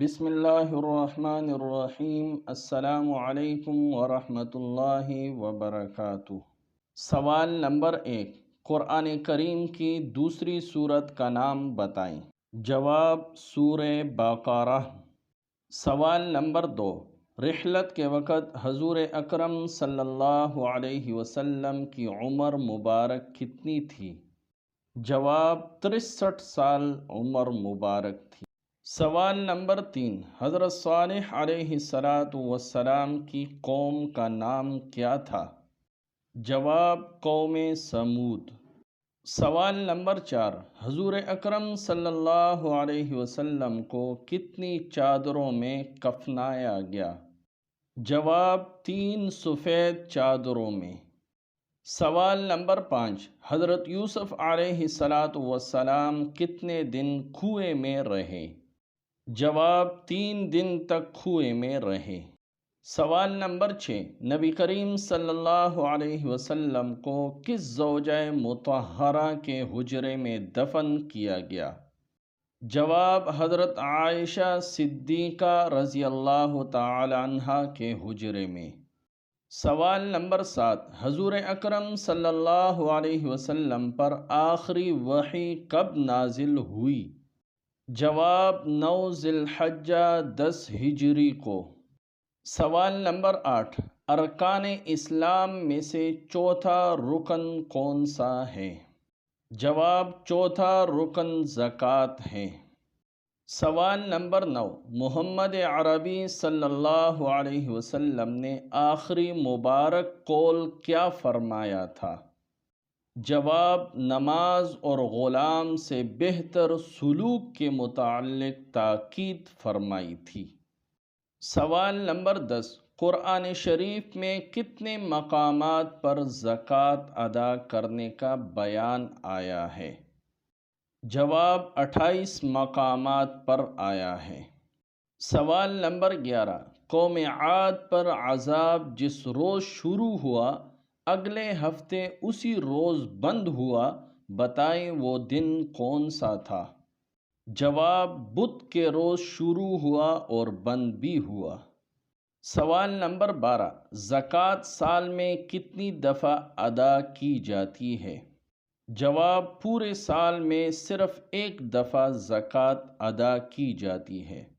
بسم اللہ الرحمن الرحیم۔ السلام علیکم ورحمۃ اللہ وبرکاتہ۔ سوال نمبر 1، قرآن کریم کی دوسری سورت کا نام بتائیں۔ جواب: سورہ بقرہ۔ سوال نمبر 2، رحلت کے وقت حضور اکرم صلی اللہ علیہ وسلم کی عمر مبارک کتنی تھی؟ جواب: 63 سال عمر مبارک تھی۔ سوال نمبر 3، حضرت صالح علیہ السلام کی قوم کا نام کیا تھا؟ جواب: قوم سمود۔ سوال نمبر 4، حضور اکرم صلی اللہ علیہ وسلم کو کتنی چادروں میں کفنایا گیا؟ جواب: 3 سفید چادروں میں۔ سوال نمبر 5، حضرت یوسف علیہ السلام کتنے دن کنویں میں رہے؟ جواب: 3 دن تک کنویں میں رہے۔ سوال نمبر 6، نبی کریم صلی اللہ علیہ وسلم کو کس زوجہ مطہرہ کے حجرے میں دفن کیا گیا؟ جواب: حضرت عائشہ صدیقہ رضی اللہ تعالی عنہا کے حجرے میں۔ سوال نمبر 7، حضور اکرم صلی اللہ علیہ وسلم پر آخری وحی کب نازل ہوئی؟ جواب: 9 ذی الحجہ 10 ہجری کو۔ سوال نمبر 8، ارکان اسلام میں سے چوتھا رکن کون سا ہے؟ جواب: چوتھا رکن زکوٰۃ ہے۔ سوال نمبر 9، محمد عربی صلی اللہ علیہ وسلم نے آخری مبارک قول کیا فرمایا تھا؟ جواب: نماز اور غلام سے بہتر سلوک کے متعلق تاکید فرمائی تھی۔ سوال نمبر 10، قرآن شریف میں کتنے مقامات پر زکوٰۃ ادا کرنے کا بیان آیا ہے؟ جواب: 28 مقامات پر آیا ہے۔ سوال نمبر 11، قوم عاد پر عذاب جس روز شروع ہوا اگلے ہفتے اسی روز بند ہوا، بتائیں وہ دن کون سا تھا؟ جواب: بدھ کے روز شروع ہوا اور بند بھی ہوا۔ سوال نمبر 12، زکوٰۃ سال میں کتنی دفعہ ادا کی جاتی ہے؟ جواب: پورے سال میں صرف ایک دفعہ زکوٰۃ ادا کی جاتی ہے۔